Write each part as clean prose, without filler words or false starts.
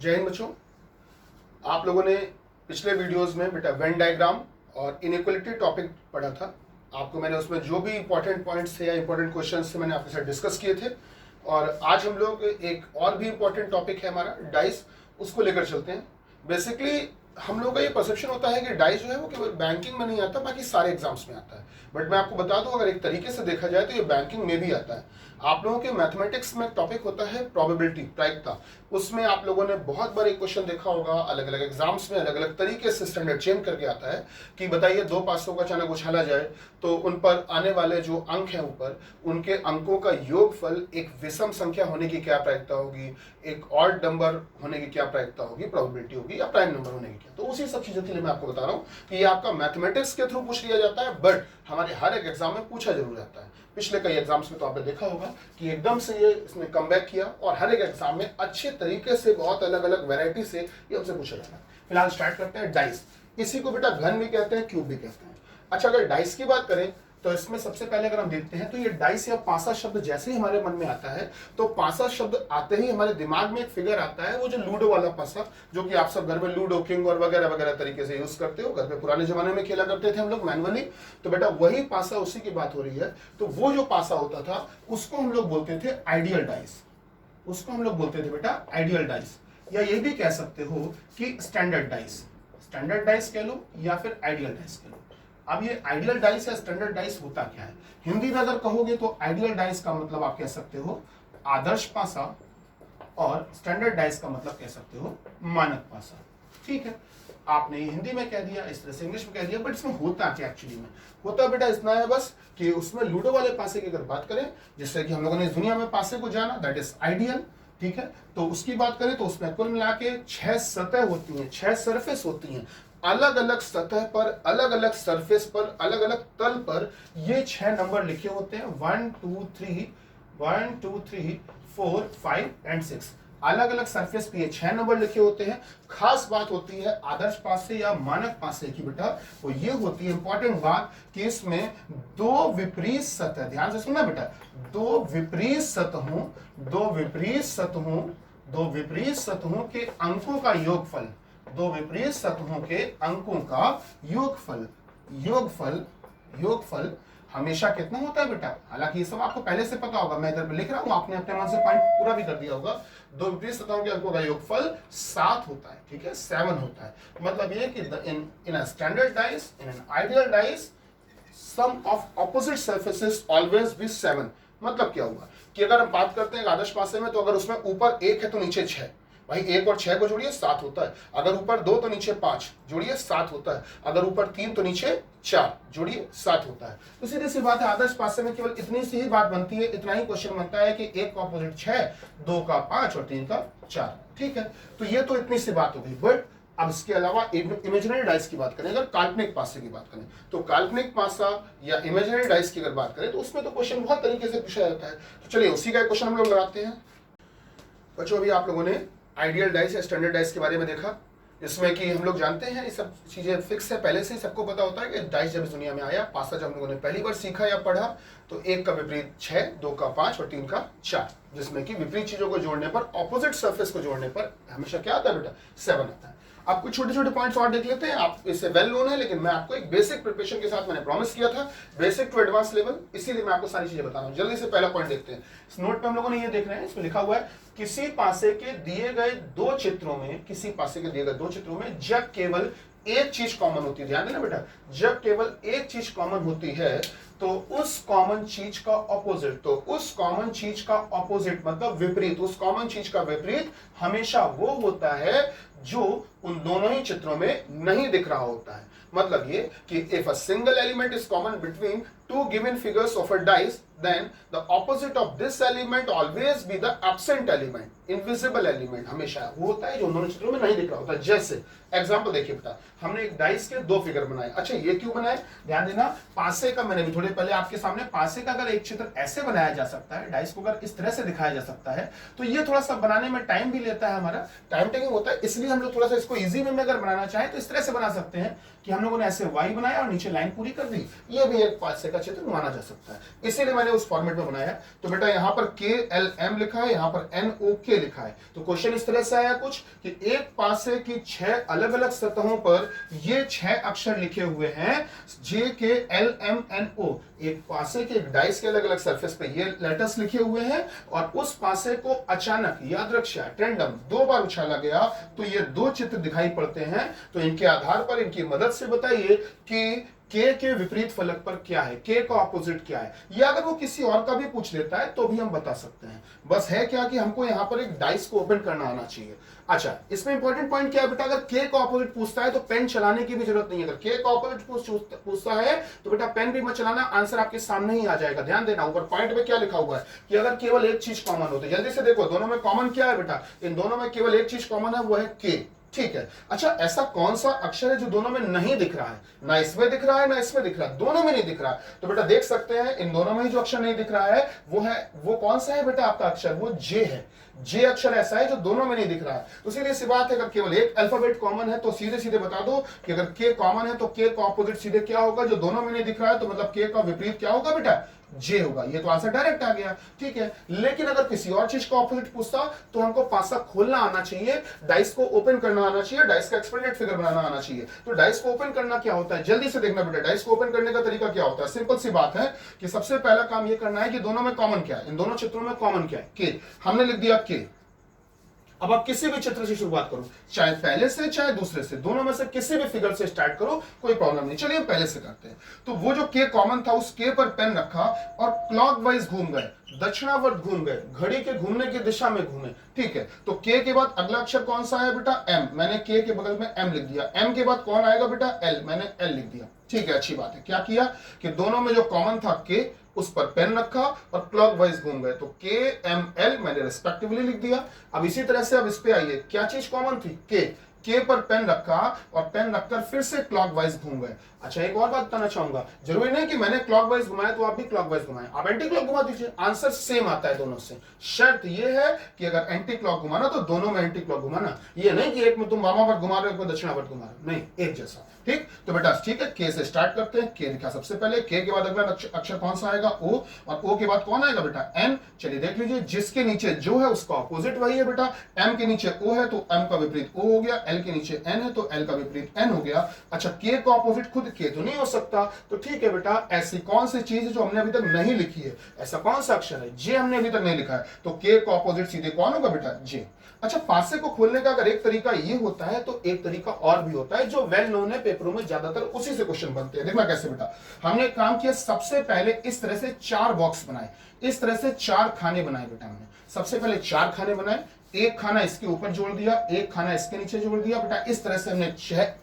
जय हिंद बच्चों। आप लोगों ने पिछले वीडियोस में बेटा वेन डायग्राम और इनइक्वलिटी टॉपिक पढ़ा था। आपको मैंने उसमें जो भी इंपॉर्टेंट पॉइंट्स थे या इंपॉर्टेंट क्वेश्चंस थे मैंने आपके साथ डिस्कस किए थे। और आज हम लोग एक और भी इंपॉर्टेंट टॉपिक है हमारा डाइस, उसको लेकर चलते हैं। बेसिकली हम लोग का ये परसेप्शन होता है कि डाइस जो है वो केवल बैंकिंग में नहीं आता, बाकी सारे एग्जाम्स में आता है। बट मैं आपको बता दूं, अगर एक तरीके से देखा जाए तो ये बैंकिंग में भी आता है। आप लोगों के मैथमेटिक्स में टॉपिक होता है प्रोबेबिलिटी, प्रायिकता। उसमें आप लोगों ने बहुत बार एक क्वेश्चन देखा होगा, अलग अलग एग्जाम्स में अलग अलग तरीके से स्टैंडर्ड चेंज करके आता है कि बताइए दो पासों का अचानक उछाला जाए तो उन पर आने वाले जो अंक हैं ऊपर, उनके अंकों का योगफल एक विषम संख्या होने की क्या प्रायिकता होगी, एक ऑड नंबर होने की क्या प्रायिकता होगी, प्रोबेबिलिटी होगी, या प्राइम नंबर होने की क्या। तो उसी सब चीजों के लिए मैं आपको बता रहा हूँ कि ये आपका मैथमेटिक्स के थ्रू पूछ लिया जाता है, बट हमारे हर एक एग्जाम में पूछा जरूर जाता है। पिछले कई एग्जाम्स में तो आपने देखा होगा कि एकदम से ये इसने कमबैक किया और हर एक एग्जाम में अच्छे तरीके से बहुत अलग अलग वैरायटी से ये हमसे पूछा जाता है। फिलहाल स्टार्ट करते हैं डाइस। इसी को बेटा घन भी कहते हैं, क्यूब भी कहते हैं। अच्छा, अगर डाइस की बात करें तो इसमें सबसे पहले अगर हम देखते हैं तो ये डाइस या पासा शब्द जैसे ही हमारे मन में आता है तो पासा शब्द आते ही हमारे दिमाग में एक फिगर आता है, वो जो लूडो वाला पासा, जो कि आप सब घर में लूडो, किंग और वगैरह वगैरह तरीके से यूज करते हो। घर पे पुराने जमाने में खेला करते थे हम लोग मैनुअली, तो बेटा वही पासा, उसी की बात हो रही है। तो वो जो पासा होता था उसको हम लोग बोलते थे आइडियल डाइस। उसको हम लोग बोलते थे बेटा आइडियल डाइस, या ये भी कह सकते हो कि स्टैंडर्ड डाइस। स्टैंडर्ड डाइस कह लो या फिर आइडियल डाइस कह लो। अब ये आइडियल डाइस या स्टैंडर्ड डाइस होता क्या है? हिंदी में अगर कहोगे तो आइडियल डाइस का मतलब आप कह सकते हो आदर्श पासा, और स्टैंडर्ड डाइस का मतलब कह सकते हो मानक पासा। ठीक है, आपने हिंदी में कह दिया, इस तरह से इंग्लिश में कह दिया, बट इसमें होता क्या एक्चुअली में? होता बेटा इतना है बस कि उसमें लूडो वाले पासे की अगर बात करें, जिससे कि हम लोगों ने इस दुनिया में पासे को जाना, दैट इज आइडियल। ठीक है, तो उसकी बात करें तो उसमें कुल मिला के 6 सतह होती हैं, 6 सरफेस होती हैं। अलग अलग सतह पर, अलग अलग सरफेस पर, अलग अलग तल पर ये 6 नंबर लिखे होते हैं। 1 2 3 4 5 एंड 6 अलग अलग सरफेस पे ये 6 नंबर लिखे होते हैं। खास बात होती है आदर्श पासे या मानक पासे की बेटा, वो ये होती है इंपॉर्टेंट बात कि इसमें दो विपरीत सतह, ध्यान से सुनना बेटा, दो विपरीत सतहों के अंकों का योगफल, दो विपरीत सतहों के अंकों का योगफल हमेशा कितना होता है बेटा? हालांकि ये सब आपको पहले से पता होगा, मैं इधर पे लिख रहा हूं, आपने अपने मन से पॉइंट पूरा भी कर दिया होगा। दो विपरीत सतहों के अंकों का योगफल 7 होता है। ठीक है, 7 होता है। मतलब ये कि in a standard dice, in an ideal dice, sum of opposite surfaces always be 7। मतलब क्या हुआ कि अगर हम बात करते हैं आदर्श पासे में, तो अगर उसमें ऊपर 1 है तो नीचे 6, भाई 1 और 6 को जोड़िए 7 होता है। अगर ऊपर 2 तो नीचे 5 जोड़िए 7 होता है। अगर ऊपर 3 तो नीचे 4 जोड़िए 7 होता है। तो सीधी सी बात है, आदर्श पासे में केवल इतनी सी ही बात बनती है, इतना ही क्वेश्चन बनता है कि 1 का ऑपोजिट 6, 2 का 5 और 3 का 4। ठीक है, तो ये तो इतनी सी बात हो गई। बट अब इसके अलावा इमेजिनरी डाइस की बात करें, अगर काल्पनिक पासे की बात करें, तो काल्पनिक पासा या इमेजिनरी डाइस की अगर बात करें तो उसमें तो क्वेश्चन बहुत तरीके से पूछा जाता है। तो चलिए उसी का क्वेश्चन हम लोग लगाते हैं। बच्चों, अभी आप लोगों ने आइडियल डाइस या स्टैंडर्ड डाइस के बारे में देखा, जिसमें कि हम लोग जानते हैं ये सब चीजें फिक्स है, पहले से ही सबको पता होता है कि डाइस जब इस दुनिया में आया, पासा जब हम लोगों ने पहली बार सीखा या पढ़ा, तो 1 का विपरीत 6, 2 का 5 और 3 का 4, जिसमें कि विपरीत चीजों को जोड़ने पर, ऑपोजिट सरफेस को जोड़ने पर हमेशा क्या आता है बेटा? 7 आता है। आप कुछ छोटे छोटे पॉइंट्स और देख लेते हैं, आप इससे वेल नोन है, लेकिन मैं आपको एक बेसिक प्रिपरेशन के साथ मैंने प्रॉमिस किया था, बेसिक टू एडवांस लेवल, इसीलिए मैं आपको सारी चीजें बता रहा हूं। जल्दी से पहला पॉइंट देखते हैं। इस नोट पे हम लोगों ने ये देख रहे हैं, इसमें लिखा हुआ है किसी पासे के दिए गए दो चित्रों में जब केवल एक चीज कॉमन होती है, ध्यान देना बेटा, जब केवल एक चीज कॉमन होती है तो उस कॉमन चीज का ऑपोजिट मतलब विपरीत, उस कॉमन चीज का विपरीत हमेशा वो होता है जो उन दोनों ही चित्रों में नहीं दिख रहा होता है। मतलब ये कि if a single element is common between two given figures of a dice, then the opposite of this element always be the absent element, invisible element। हमेशा वो होता है जो दोनों चित्रों में नहीं दिख रहा होता। जैसे एग्जांपल देखिए बेटा, हमने एक डाइस के 2 फिगर बनाए। अच्छा, ये क्यों बनाए? ध्यान देना, पासे का मैंने भी थोड़ी थोड़े पहले आपके सामने पासे का अगर एक चित्र ऐसे बनाया जा सकता है, डाइस को अगर इस तरह से दिखाया जा सकता है, तो ये थोड़ा सा बनाने में टाइम भी लेता है, हमारा टाइम टेकिंग होता है। इसलिए हम लोग थोड़ा सा इसको इजी वे में अगर बनाना चाहें तो इस तरह से बना सकते हैं कि हम लोगों ने ऐसे वाई बनाया और नीचे लाइन पूरी कर दी। ये भी एक पासे का चित्र माना जा सकता है, इसीलिए मैंने उस फॉर्मेट में बनाया। तो बेटा यहाँ पर KLM लिखा है, यहाँ पर NOK लिखा है। तो क्वेश्चन इस तरह से आया कुछ कि एक पासे की 6 अलग अलग सतहों पर ये 6 अक्षर लिखे हुए हैं JKLMNO। एक पासे के एक डाइस के अलग अलग सरफेस पे ये लेटर्स लिखे हुए हैं और उस पासे को अचानक यादृच्छा ट्रेंडम 2 बार उछाला गया तो ये 2 चित्र दिखाई पड़ते हैं। तो इनके आधार पर इनकी मदद से बताइए कि के विपरीत फलक पर क्या है, के का ऑपोजिट क्या है, या अगर वो किसी और का भी पूछ लेता है तो भी हम बता सकते हैं। बस है क्या कि हमको यहाँ पर एक डाइस को ओपन करना आना चाहिए। अच्छा, इसमें इंपॉर्टेंट पॉइंट क्या है बेटा, अगर के का ऑपोजिट पूछता है तो पेन चलाने की भी जरूरत नहीं है। अगर के का ऑपोजिट पूछता है तो बेटा पेन भी मत चलाना, आंसर आपके सामने ही आ जाएगा। ध्यान देना, ऊपर पॉइंट में क्या लिखा हुआ है कि अगर केवल एक चीज कॉमन हो तो जल्दी से देखो दोनों में कॉमन क्या है बेटा, इन दोनों में केवल एक चीज कॉमन है, वो है के। ठीक है, अच्छा ऐसा कौन सा अक्षर है जो दोनों में नहीं दिख रहा है, ना इसमें दिख रहा है ना इसमें दिख रहा है, दोनों में नहीं दिख रहा है। तो बेटा देख सकते हैं इन दोनों में ही जो अक्षर नहीं दिख रहा है वो कौन सा है बेटा, आपका अक्षर वो जे है। जे अक्षर ऐसा है जो दोनों में नहीं दिख रहा है। तो सीधे सी बात है, अगर केवल एक अल्फाबेट कॉमन है तो सीधे सीधे बता दो कि अगर के कॉमन है तो के का ऑपोजिट सीधे क्या होगा, जो दोनों में नहीं दिख रहा है, तो मतलब के का विपरीत क्या होगा बेटा, जे होगा। ये तो आंसर डायरेक्ट आ गया। ठीक है, लेकिन अगर किसी और चीज का ऑपोजिट पूछता तो हमको पासा खोलना आना चाहिए, डाइस को ओपन करना आना चाहिए, डाइस का एक्सपेरिमेंट फिगर बनाना आना चाहिए। तो डाइस को ओपन करना क्या होता है, जल्दी से देखना बेटा, डाइस को ओपन करने का तरीका क्या होता है। सिंपल सी बात है कि सबसे पहला काम ये करना है कि दोनों में कॉमन क्या है, इन दोनों चित्रों में कॉमन क्या है, के। हमने लिख दिया के। अब आप किसी भी चित्र से शुरुआत करो, चाहे पहले से चाहे दूसरे से, दोनों में से किसी भी फिगर से स्टार्ट करो, कोई प्रॉब्लम नहीं। चलिए हम पहले से करते हैं। तो वो जो के कॉमन था उस के पर पेन रखा और क्लॉकवाइज घूम गए, दक्षिणावर्त घूम गए, घड़ी के घूमने की दिशा में घूमे। ठीक है, तो के के बाद अगला अक्षर कौन सा है बेटा, एम। मैंने के के बगल में एम लिख दिया। एम के बाद कौन आएगा बेटा, एल। मैंने एल लिख दिया। ठीक है, अच्छी बात है। क्या किया कि दोनों में जो कॉमन था के, उस पर पेन रखा और क्लॉकवाइज घूम गए, तो के एम एल मैंने रिस्पेक्टिवली लिख दिया। अब इसी तरह से अब इस पे आइए, क्या चीज कॉमन थी, के पर पेन रखा और पेन रखकर फिर से क्लॉकवाइज घूम गए। अच्छा, एक और बात बताना चाहूंगा, जरूरी नहीं कि मैंने क्लॉकवाइज घुमाया तो आप भी क्लॉकवाइज घुमाएं, आप एंटी क्लॉक घुमा दीजिए, आंसर सेम आता है दोनों से। शर्त ये है कि अगर एंटी क्लॉक घुमाना तो दोनों में एंटी क्लॉक घुमाना, ये नहीं कि एक में तुम वामावर्त घुमा रहे हो, एक में दक्षिणावर्त घुमा रहे हो, नहीं, एक जैसा। ठीक, तो बेटा ठीक है, के से स्टार्ट करते हैं। के लिखा सबसे पहले, के के बाद अगला अक्षर कौन सा आएगा, ओ, और ओ के बाद कौन आएगा बेटा, एन। चलिए देख लीजिए, जिसके नीचे जो है उसका ऑपोजिट वही है बेटा। एम के नीचे ओ है तो एम का विपरीत ओ हो गया, एल के नीचे एन है तो एल का विपरीत एन हो गया। अच्छा, के का ऑपोजिट खुद के तो नहीं हो सकता, तो ठीक है बेटा, ऐसी कौन सी चीज है जो हमने अभी तक नहीं लिखी है, ऐसा कौन सा अक्षर है, जे हमने अभी तक नहीं लिखा है, तो के का ऑपोजिट सीधे कौन होगा बेटा, जे। अच्छा, पासे को खोलने का अगर एक तरीका ये होता है तो एक तरीका और भी होता है जो वेल नोन है, पेपरों में ज्यादातर उसी से क्वेश्चन बनते हैं। देखना कैसे बेटा, हमने काम किया, सबसे पहले इस तरह से 4 बॉक्स बनाए, इस तरह से 4 खाने बनाए बेटा। हमने सबसे पहले 4 खाने बनाए, एक खाना इसके ऊपर जोड़ दिया, एक खाना इसके नीचे जोड़ दिया बेटा। इस तरह से हमने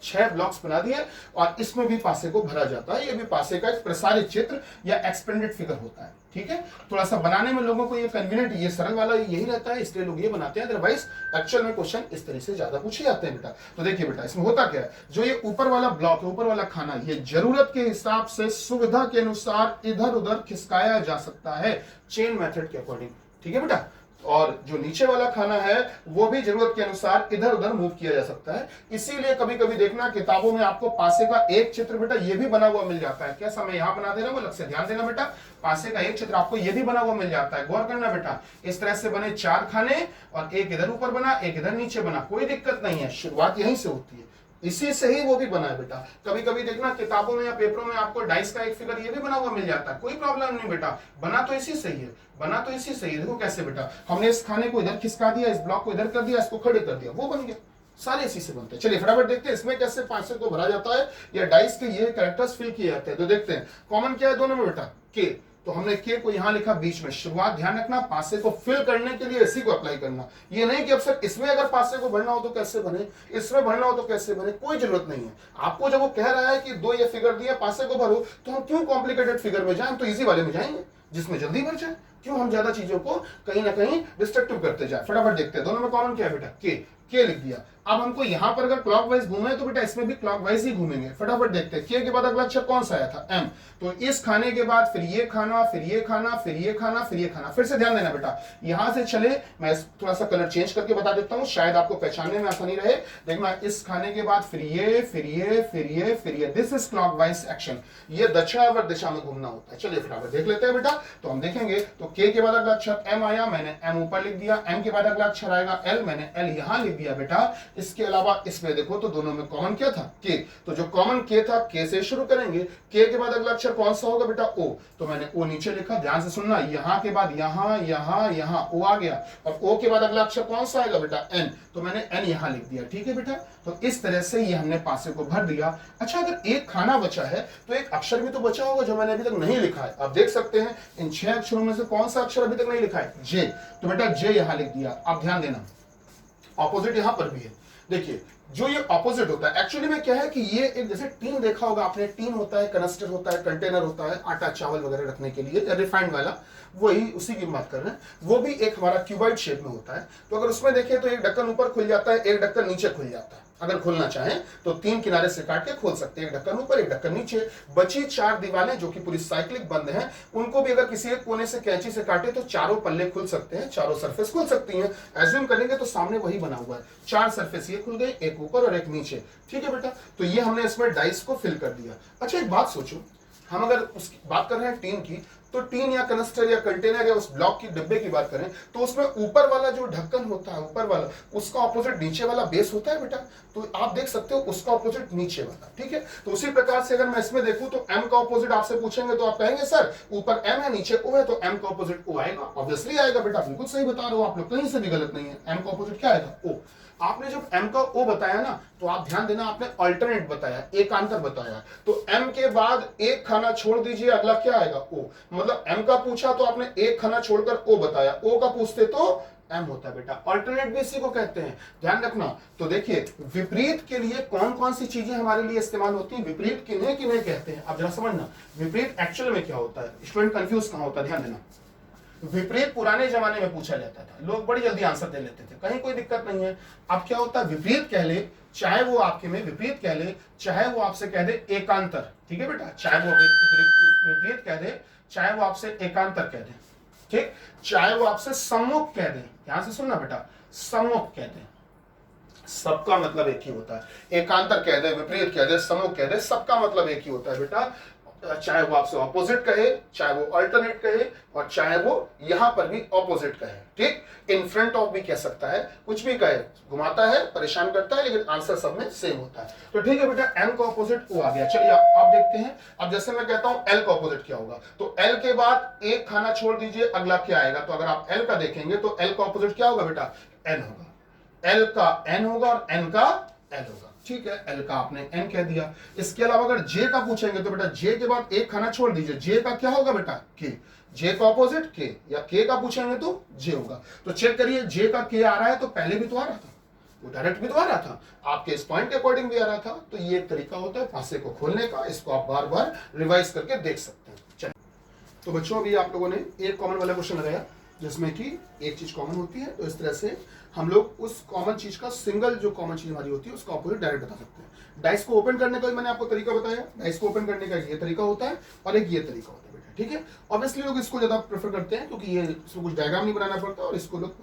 6 ब्लॉक्स बना दिए और इसमें भी पासे को भरा जाता है। ये भी पासे का एक प्रसारित चित्र या एक्सपेंडेड फिगर होता है। ठीक है, थोड़ा सा बनाने में लोगों को ये कन्वीनियंट, ये सरल वाला यही रहता है, इसलिए लोग ये बनाते हैं, अदरवाइज एक्चुअल में क्वेश्चन इस तरह से ज्यादा पूछे जाते हैं बेटा। तो देखिए बेटा, इसमें होता क्या है, जो ये ऊपर वाला ब्लॉक है, ऊपर वाला खाना, ये जरूरत के हिसाब से सुविधा के अनुसार इधर उधर खिसकाया जा सकता है, चेन मेथड के अकॉर्डिंग। ठीक है बेटा, और जो नीचे वाला खाना है वो भी जरूरत के अनुसार इधर उधर मूव किया जा सकता है। इसीलिए कभी कभी देखना किताबों में आपको पासे का एक चित्र बेटा ये भी बना हुआ मिल जाता है। कैसा, मैं यहां बना दे रहा हूं, अलग से ध्यान देना बेटा, पासे का एक चित्र आपको ये भी बना हुआ मिल जाता है। गौर करना बेटा, इस तरह से बने 4 खाने और एक इधर ऊपर बना, एक इधर नीचे बना, कोई दिक्कत नहीं है, शुरुआत यहीं से होती है, इसी से ही वो भी बना है बेटा। कभी कभी देखना किताबों में या पेपरों में आपको डाइस का एक फिगर ये भी बना हुआ मिल जाता है, कोई प्रॉब्लम नहीं बेटा, बना तो इसी से ही है, बना तो इसी से ही। देखो कैसे बेटा, हमने इस खाने को इधर खिसका दिया, इस ब्लॉक को इधर कर दिया, इसको खड़े कर दिया, वो बन गया, सारे इसी से बनते हैं। चलिए फटाफट देखते हैं इसमें कैसे पासे को भरा जाता है या डाइस के ये कैरेक्टर्स फिल किए जाते हैं। तो देखते हैं कॉमन क्या है दोनों में बेटा, के। तो हमने के को यहां लिखा बीच में, शुरुआत ध्यान रखना, पासे को फिल करने के लिए इसी को अप्लाई करना। ये नहीं कि अब सर इसमें अगर पासे को भरना हो तो कैसे बने, इसमें भरना हो तो कैसे बने, कोई जरूरत नहीं है। आपको जब वो कह रहा है कि 2 ये फिगर दिया पासे को भरो, तो हम क्यों कॉम्प्लिकेटेड फिगर में जाए, हम तो इजी वाले में जाएंगे जिसमें जल्दी भर जाए। क्यों हम ज्यादा चीजों को कहीं ना कहीं डिस्ट्रक्टिव करते जाए। फटाफट देखते हैं दोनों में कॉमन क्या है बेटा, के। के लिख दिया। अब हमको यहां पर अगर क्लॉकवाइज घूमे तो बेटा इसमें भी क्लॉकवाइज ही घूमेंगे। फटाफट देखते हैं के के बाद अगला अक्षर कौन सा आया था, एम। तो इस खाने के बाद फिर ये खाना, फिर ये खाना, फिर ये खाना, फिर ये खाना। फिर से ध्यान देना बेटा, यहां से चले, मैं थोड़ा सा कलर चेंज करके बता देता हूं, शायद आपको पहचानने में आसानी रहे। देखना, इस खाने के बाद फिर ये, फिर ये, फिर ये, फिर ये। This is clockwise action. ये दक्षिणावर्त दिशा में घूमना होता है। चलिए फटाफट देख लेते हैं बेटा। तो हम देखेंगे, तो के के बाद अगला अक्षर एम आया, मैंने एम ऊपर लिख दिया। एम के बाद अगला अक्षर आएगा एल, मैंने एल यहां लिख दिया बेटा। इसके अलावा इसमें देखो तो दोनों में कॉमन क्या था, के। तो जो कॉमन के था, के से शुरू करेंगे। के के बाद अगला अक्षर कौन सा होगा बेटा, ओ। तो मैंने ओ नीचे लिखा, ध्यान से सुनना, यहां के बाद यहां यहां यहां ओ आ गया। और ओ के बाद अगला अक्षर कौन सा आएगा बेटा, एन। तो मैंने एन यहां लिख दिया। ठीक है बेटा, तो इस तरह से ये हमने पासे को भर दिया। अच्छा, अगर एक खाना बचा है तो एक अक्षर भी तो बचा होगा जो मैंने अभी तक नहीं लिखा है। आप देख सकते हैं इन 6 अक्षरों में से कौन सा अक्षर अभी तक नहीं लिखा है, जे। तो बेटा जे यहां लिख दिया। आप ध्यान देना, ऑपोजिट यहां पर भी है। देखिए, जो ये ऑपोजिट होता है एक्चुअली में क्या है कि ये एक, जैसे टीन देखा होगा आपने, टीन होता है, कनस्टर होता है, कंटेनर होता है आटा चावल वगैरह रखने के लिए, रिफाइंड वाला, वही उसी की बात कर रहे हैं। वो भी एक हमारा क्यूबॉइड शेप में होता है। तो अगर उसमें देखें तो एक ढक्कन ऊपर खुल जाता है, एक ढक्कन नीचे खुल जाता है। अगर खोलना चाहें तो 3 किनारे से काट के खोल सकते हैं, एक ढक्कन ऊपर, एक ढक्कन नीचे। बची 4 दीवारें जो कि पूरी साइक्लिक बंद हैं, उनको भी अगर किसी एक कोने से कैंची से काटे तो चारों पल्ले खुल सकते हैं, चारों सरफेस खुल सकती हैं। एज्यूम करेंगे तो सामने वही बना हुआ है, 4 सरफेस ये खुल गई, एक ऊपर और एक नीचे। ठीक है बेटा, तो ये हमने इसमें डाइस को फिल कर दिया। अच्छा, एक बात सोचो, हम अगर उसकी बात कर रहे हैं टीन की, तो टीन या कनस्टर या कंटेनर या उस ब्लॉक की डिब्बे की बात करें तो उसमें ऊपर वाला जो ढक्कन होता है, ऊपर वाला, उसका ऑपोजिट नीचे वाला बेस होता है बेटा। तो आप देख सकते हो उसका ऑपोजिट नीचे वाला। ठीक है, तो उसी प्रकार से अगर मैं इसमें देखूं तो एम का ऑपोजिट आपसे पूछेंगे तो आप कहेंगे सर ऊपर एम है नीचे ओ है, तो एम का ऑपोजिट ओ आएगा। ऑब्वियसली आएगा बेटा, बिल्कुल सही बता रहे हो आप लोग, कहीं से भी गलत नहीं है। एम का ऑपोजिट क्या आएगा, ओ। आपने जब m का o बताया ना, तो आप ध्यान देना, आपने अल्टरनेट बताया, एकांतर बताया। तो m के बाद एक खाना छोड़ दीजिए, अगला क्या आएगा, o। मतलब m का पूछा तो आपने एक खाना छोड़कर o बताया, o का पूछते तो m होता है बेटा। अल्टरनेट भी इसी को कहते हैं, ध्यान रखना। तो देखिए, विपरीत के लिए कौन कौन सी चीजें हमारे लिए इस्तेमाल होती है, विपरीत किन्हें किन्हें कहते हैं, आप जरा समझना। विपरीत एक्चुअल में क्या होता है, स्टूडेंट कंफ्यूज कहां होता है, ध्यान देना। विपरीत पुराने जमाने में पूछा जाता था, लोग बड़ी जल्दी आंसर दे लेते थे, कहीं कोई दिक्कत नहीं है। अब क्या होता है, विपरीत कह ले, चाहे वो आपके में विपरीत कह ले, चाहे वो आपसे कह दे एकांतर। ठीक है बेटा, चाहे वो विपरीत कह दे, चाहे वो आपसे एकांतर कह दे, ठीक, चाहे वो आपसे सम्मुख कह दे। ध्यान से सुनना बेटा, सम्मुख कह दे, सबका मतलब एक ही होता है। एकांतर कह दे, विपरीत कह दे, सम्मुख कह दे, सबका मतलब एक ही होता है बेटा। चाहे वो आपसे ऑपोजिट कहे, चाहे वो अल्टरनेट कहे, और चाहे वो यहां पर भी ऑपोजिट कहे। ठीक, इन फ्रंट ऑफ भी कह सकता है, कुछ भी कहे, घुमाता है, परेशान करता है, लेकिन आंसर सब में सेम होता है। तो ठीक है बेटा, एम का ऑपोजिट ओ आ गया। चलिए आप देखते हैं। अब जैसे मैं कहता हूं एल का ऑपोजिट क्या होगा, तो एल के बाद एक खाना छोड़ दीजिए, अगला क्या आएगा। तो अगर आप एल का देखेंगे तो एल का ऑपोजिट क्या होगा बेटा, एन होगा। एल का एन होगा और एन का एल होगा। ठीक है, एल का आपने एन कह दिया। इसके अलावा अगर जे का पूछेंगे तो बेटा जे के बाद एक खाना छोड़ दीजिए, जे का क्या होगा बेटा, के। जे का ऑपोजिट के, या के का पूछेंगे तो जे होगा। तो चेक करिए, जे का के आ रहा है तो पहले भी तो आ रहा था, वो डायरेक्ट भी तो आ रहा था, आपके इस पॉइंट के अकॉर्डिंग भी आ रहा था। तो ये एक तरीका होता है पासे को खोलने का, इसको आप बार बार रिवाइज करके देख सकते हैं। चलिए, तो बच्चों अभी आप लोगों ने एक कॉमन वाला क्वेश्चन लगाया जिसमें कि एक चीज कॉमन होती है। तो इस तरह से हम लोग उस कॉमन चीज का, सिंगल जो कॉमन चीज हमारी होती है उसका ऑपोजिट डायरेक्ट बता सकते हैं। डाइस को ओपन करने का भी मैंने आपको तरीका बताया। डाइस को ओपन करने का ये तरीका होता है और एक ये तरीका होता है बेटा। ठीक है, ऑब्वियसली लोग इसको ज्यादा प्रेफर करते हैं क्योंकि ये इसको कुछ डायग्राम नहीं बनाना पड़ता, और इसको लोग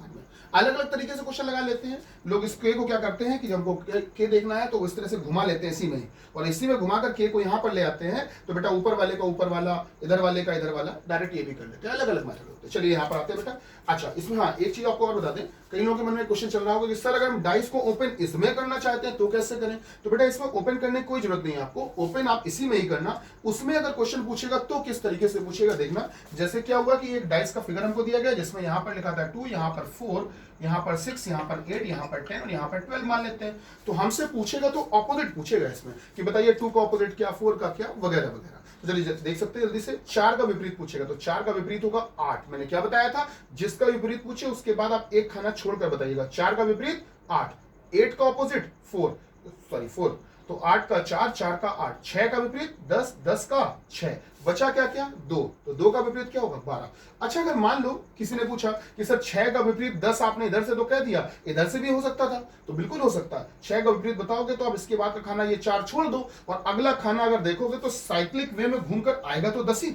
अलग अलग तरीके से क्वेश्चन लगा लेते हैं। लोग इस के को क्या करते हैं कि जब हमको के देखना है तो इस तरह से घुमा लेते हैं इसी में ही, और इसी में घुमाकर के को यहाँ पर ले आते हैं। तो बेटा ऊपर वाले का ऊपर वाला, इधर वाले का इधर वाला, डायरेक्ट ये भी कर लेते हैं। अलग अलग मेथड होते हैं। चलिए यहाँ पर आते हैं बेटा। अच्छा, इसमें हाँ एक चीज आपको और बता दें, कई लोगों के मन में क्वेश्चन चल रहा होगा कि सर अगर हम डाइस को ओपन इसमें करना चाहते हैं तो कैसे करें। तो बेटा इसमें ओपन करने की कोई जरूरत नहीं है आपको, ओपन आप इसी में ही करना। उसमें अगर क्वेश्चन पूछेगा तो किस तरीके से पूछेगा देखना। जैसे क्या हुआ कि एक डाइस का फिगर हमको दिया गया जिसमें यहाँ पर लिखा था 2, यहाँ पर 4, यहाँ पर 6, यहाँ पर 8, यहाँ पर 10 और यहाँ पर 12 मान लेते हैं। तो हमसे पूछेगा तो ऑपोजिट पूछेगा इसमें कि बताइए 2 का ऑपोजिट क्या, 4 का क्या, वगैरह वगैरह। तो चलिए देख सकते हैं जल्दी से। 4 का विपरीत पूछेगा तो 4 का विपरीत होगा 8। मैंने क्या बताया था, जिसका विपरीत पूछे उसके बाद आप एक खाना छोड़कर बताइएगा। 4 का विपरीत 8, 8 का ऑपोजिट 4, तो 8 का 4, 4 का 8, 6 का विपरीत 10, 10 का 6, बचा क्या क्या 2, तो 2 का विपरीत क्या होगा 12। अच्छा अगर मान लो किसी ने पूछा कि सर 6 का विपरीत 10 आपने इधर से तो कह दिया, इधर से भी हो सकता था, तो बिल्कुल हो सकता है। 6 का विपरीत बताओगे तो अब इसके बाद का खाना ये 4 छोड़ दो, और अगला खाना अगर देखोगे तो साइक्लिक वे में घूमकर आएगा तो 10 ही,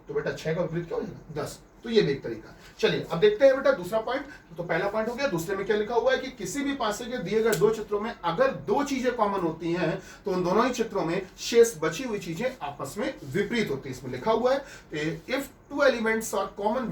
तो बेटा 6 का विपरीत क्या हो जाएगा 10। तो ये भी एक तरीका। चलिए अब देखते हैं बेटा दूसरा पॉइंट। तो पहला पॉइंट हो गया, दूसरे में क्या लिखा हुआ है कि किसी भी पासे के दिए गए दो चित्रों में अगर दो चीजें कॉमन होती हैं तो उन दोनों ही चित्रों में शेष बची हुई चीजें आपस में विपरीत होती है। इसमें लिखा हुआ है if two elements are common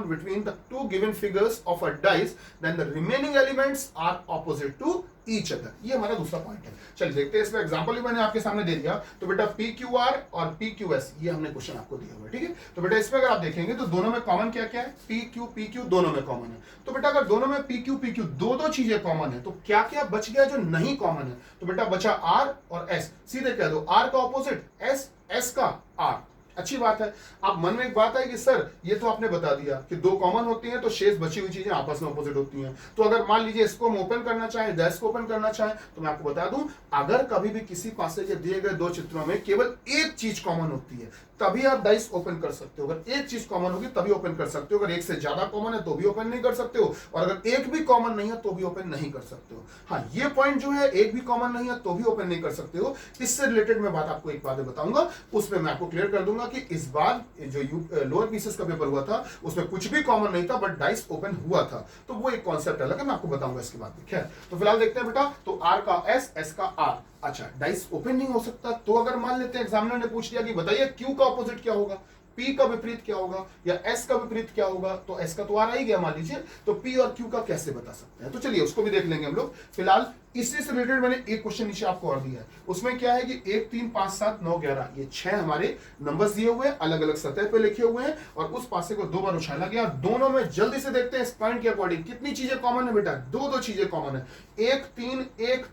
between the two given figures of a dice, then the remaining elements are opposite to each other। ये हमारा दूसरा पॉइंट है। चलिए देखते हैं, इसमें एग्जांपल भी मैंने आपके सामने दे दिया। तो बेटा PQR और PQS ये हमने क्वेश्चन आपको दिया हुआ है, ठीक है। तो बेटा इसमें अगर आप देखेंगे तो दोनों में कॉमन क्या क्या है, PQ दोनों में कॉमन है। तो बेटा अगर दोनों में PQ दो चीजें कॉमन है तो क्या क्या बच गया जो नहीं कॉमन है, तो बेटा बचा R और S। सीधे कह दो R का ऑपोजिट S, S का R। अच्छी बात है। अब मन में एक बात है कि सर ये तो आपने बता दिया कि दो कॉमन होती हैं तो शेष बची हुई चीजें आपस में ऑपोजिट होती हैं। तो अगर मान लीजिए इसको हम ओपन करना चाहें, डैश को ओपन करना चाहें, तो मैं आपको बता दूं अगर कभी भी किसी पासे के दिए गए दो चित्रों में केवल एक चीज कॉमन होती है तभी आप डाइस ओपन कर सकते हो। अगर एक चीज कॉमन होगी तभी ओपन कर सकते हो। अगर एक से ज्यादा कॉमन है तो भी ओपन नहीं कर सकते हो, और अगर एक भी कॉमन नहीं है तो भी ओपन नहीं कर सकते हो। हाँ ये पॉइंट जो है एक भी कॉमन नहीं है तो भी ओपन नहीं कर सकते हो, इससे रिलेटेड मैं बात आपको एक बात बताऊंगा, उसमें मैं आपको क्लियर कर दूंगा कि इस बार जो लोअर पीसेस का पेपर हुआ था उसमें कुछ भी कॉमन नहीं था बट डाइस ओपन हुआ था। तो वो एक कॉन्सेप्ट अलग है, मैं आपको बताऊंगा इसके बाद। खैर तो फिलहाल देखते हैं बेटा, तो आर का एस, एस का आर। अच्छा डाइस ओपन नहीं हो सकता, तो अगर मान लेते हैं एग्जामिनर ने पूछ दिया कि बताइए क्यू का ऑपोजिट क्या होगा, P का विपरीत क्या होगा, या S का विपरीत क्या होगा, तो S का तो आ ही गया मान लीजिए, तो P और Q का कैसे बता सकते हैं। तो चलिए उसको भी देख लेंगे हम लोग। फिलहाल इसी से रिलेटेड मैंने एक क्वेश्चन नीचे आपको और दिया है, उसमें क्या है कि 1 3 5 7 9 11 ये 6 हमारे नंबर्स दिए हुए हैं, अलग अलग सतह पे लिखे हुए हैं, और उस पासे को 2 बार उछाला गया। दोनों में जल्दी से देखते हैं इस पॉइंट के अकॉर्डिंग कितनी चीजें कॉमन है बेटा, दो चीजें कॉमन है। 1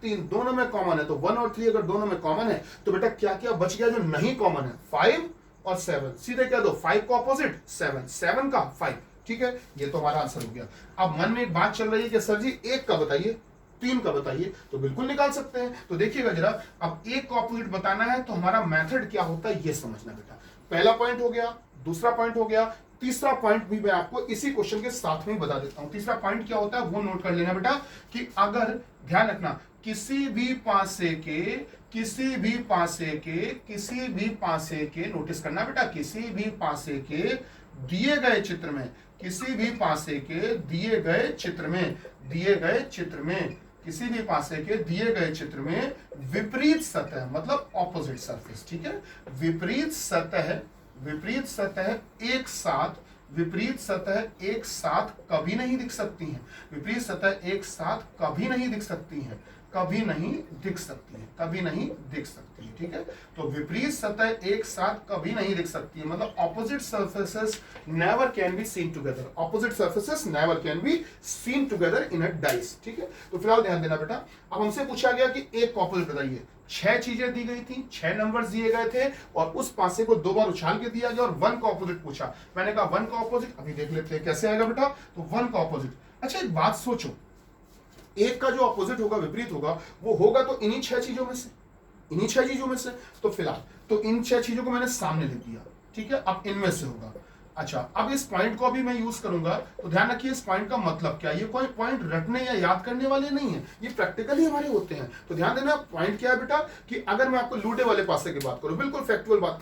3 दोनों में कॉमन है, तो 1 और 3 अगर दोनों में कॉमन है तो बेटा क्या क्या बच गया जो नहीं कॉमन है, 5 और 7। सीधे कह दो 5 का ऑपोजिट 7, 7 का 5। ठीक है, ये तो हमारा आंसर हो गया। अब मन में एक बात चल रही है कि सर जी 1 का बताइए, 3 का बताइए, तो बिल्कुल निकाल सकते हैं। तो देखिएगा जरा, अब 1 का ऑपोजिट बताना है तो हमारा मेथड क्या होता है ये समझना बेटा। पहला पॉइंट हो गया, दूसरा पॉइंट हो गया, तीसरा पॉइंट भी मैं आपको इसी क्वेश्चन के साथ में ही बता देता हूं। तीसरा पॉइंट क्या होता है वो नोट कर लेना बेटा, कि अगर ध्यान रखना किसी भी पासे के नोटिस करना बेटा, किसी भी पासे के दिए गए चित्र में, किसी भी पासे के दिए गए चित्र में विपरीत सतह मतलब ऑपोजिट सरफेस, ठीक है, विपरीत सतह एक साथ कभी नहीं दिख सकती हैं। विपरीत सतह एक साथ कभी नहीं दिख सकती हैं, कभी नहीं दिख सकती है, ठीक है। तो विपरीत सतह एक साथ कभी नहीं दिख सकती है, मतलब opposite surfaces never can be seen together in a dice, ठीक है। तो फिलहाल ध्यान देना बेटा, अब हमसे पूछा गया कि एक का ऑपोजिट बताइए। 6 चीजें दी गई थी, 6 नंबर्स दिए गए थे, और उस पासे को 2 बार उछाल के दिया गया और 1 का ऑपोजिट पूछा। मैंने कहा 1 का ऑपोजिट अभी देख लेते हैं कैसे आएगा बेटा। तो 1 का ऑपोजिट, अच्छा एक बात सोचो, एक का जो ऑपोजिट होगा, विपरीत होगा, वो होगा तो इन्हीं 6 चीजों में से। तो फिलहाल तो इन 6 चीजों को मैंने सामने लिख दिया, ठीक है। अब इनमें से होगा। अच्छा अब इस पॉइंट को अभी मैं यूज करूंगा, तो ध्यान रखिए इस पॉइंट का मतलब क्या है। ये कोई पॉइंट रटने या याद करने वाले नहीं है, ये प्रैक्टिकली हमारे होते हैं। तो ध्यान देना पॉइंट क्या है बेटा, कि अगर मैं आपको लूडो वाले पासे की बात करूं, बिल्कुल फैक्चुअल बात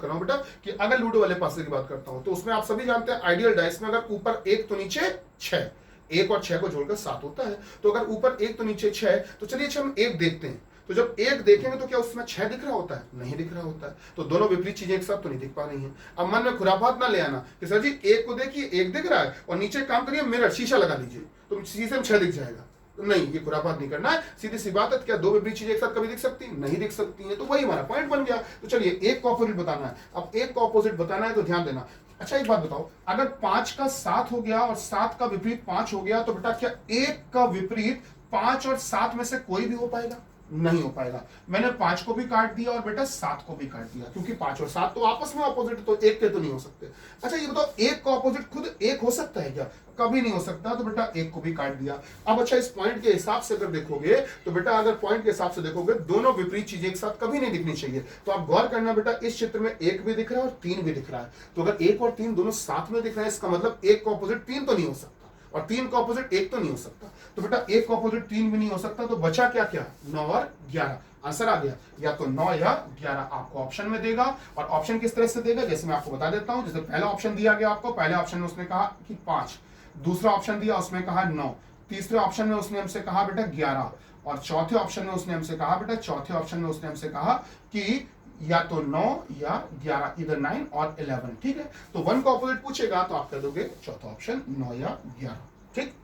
कर रहा हूं बेटा, कि अगर लूडो वाले पासे की बात करता हूं तो उसमें आप सभी जानते हैं आइडियल डाइस में अगर ऊपर 1 तो नीचे 6, 1 और 6 को जोड़कर 7 होता है। तो अगर ऊपर 1 तो नीचे 6, तो चलिए हम 1 देखते हैं। तो जब 1 देखेंगे तो क्या उसमें 6 दिख रहा होता है? नहीं दिख रहा होता है। तो दोनों विपरीत चीजें एक साथ तो नहीं दिख पा रही हैं। अब मन में खुरापात ना ले आना कि सर जी 1 को देखिए 1 दिख रहा है, और नीचे काम करिए मिरर शीशा लगा दीजिए तो शीशे में 6 दिख जाएगा। तो नहीं, ये खुरापात नहीं करना है, सीधी सी बात है। क्या दो विपरीत चीजें एक साथ कभी दिख सकती नहीं दिख सकती हैं? तो वही हमारा पॉइंट बन गया। तो चलिए 1 का ऑपोजिट बताना है। अब 1 का ऑपोजिट बताना है तो ध्यान देना। अच्छा एक बात बताओ, अगर 5 का 7 हो गया और 7 का विपरीत 5 हो गया, तो बेटा क्या 1 का विपरीत 5 और 7 में से कोई भी हो पाएगा? नहीं हो पाएगा। मैंने 5 को भी काट दिया और बेटा 7 को भी काट दिया, क्योंकि 5 और 7 तो आपस में ऑपोजिट, तो एक के तो नहीं हो सकते। अच्छा ये बताओ, एक का ऑपोजिट खुद एक हो सकता है क्या? कभी नहीं हो सकता, तो बेटा एक को भी काट दिया। अब अच्छा, इस पॉइंट के हिसाब से अगर देखोगे तो बेटा, अगर पॉइंट के हिसाब से देखोगे, दोनों विपरीत चीजें एक साथ कभी नहीं दिखनी चाहिए। तो आप गौर करना बेटा, इस चित्र में एक भी दिख रहा है और 3 भी दिख रहा है। तो अगर 1 और 3 दोनों साथ में दिख रहे हैं, इसका मतलब एक का ऑपोजिट 3 तो नहीं हो सकता, और 3 का ऑपोजिट 1 तो नहीं हो सकता। तो बेटा 1 का ऑपोजिट 3 भी नहीं हो सकता, तो बचा क्या क्या? 9 और 11। आंसर आ गया, या तो 9 या 11 आपको ऑप्शन में देगा। और ऑप्शन किस तरह से देगा, जैसे मैं आपको बता देता हूं। जैसे पहला ऑप्शन दिया गया आपको, पहले ऑप्शन में उसने कहा कि 5, दूसरा ऑप्शन दिया उसमें कहा 9, तीसरे ऑप्शन में उसने हमसे कहा बेटा 11, और चौथे ऑप्शन में उसने हमसे कहा बेटा, चौथे ऑप्शन में उसने हमसे कहा कि या तो 9 या 11, इधर 9 और 11। ठीक है, तो 1 का ऑपोजिट पूछेगा तो आप कह दोगे चौथा ऑप्शन 9 या 11। ठीक,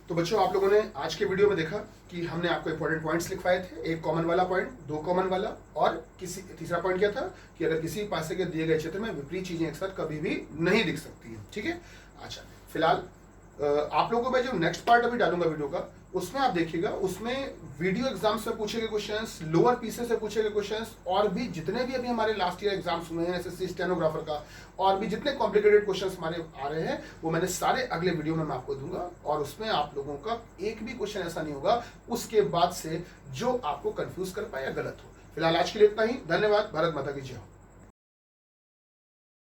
तो बच्चों आप लोगों ने आज के वीडियो में देखा कि हमने आपको इंपॉर्टेंट पॉइंट्स लिखवाए थे। एक कॉमन वाला पॉइंट, 2 कॉमन वाला, और तीसरा पॉइंट क्या था कि अगर किसी पासे के दिए गए क्षेत्र में विपरीत चीजें एक साथ कभी भी नहीं दिख सकती है। ठीक है, अच्छा फिलहाल आप लोगों को मैं जो नेक्स्ट पार्ट अभी डालूंगा वीडियो का, उसमें आप देखिएगा, उसमें वीडियो एग्जाम्स में पूछे गए क्वेश्चंस, लोअर पीसेस से पूछे गए क्वेश्चंस, और भी जितने भी अभी हमारे लास्ट ईयर एग्जाम्स हुए हैं एसएससी स्टेनोग्राफर का, और भी जितने कॉम्प्लिकेटेड क्वेश्चंस हमारे आ रहे हैं, वो मैंने सारे अगले वीडियो में मैं आपको दूंगा। और उसमें आप लोगों का एक भी क्वेश्चन ऐसा नहीं होगा उसके बाद से जो आपको कंफ्यूज कर पाए या गलत हो। फिलहाल आज के लिए इतना ही। धन्यवाद। भारत माता की जय हो।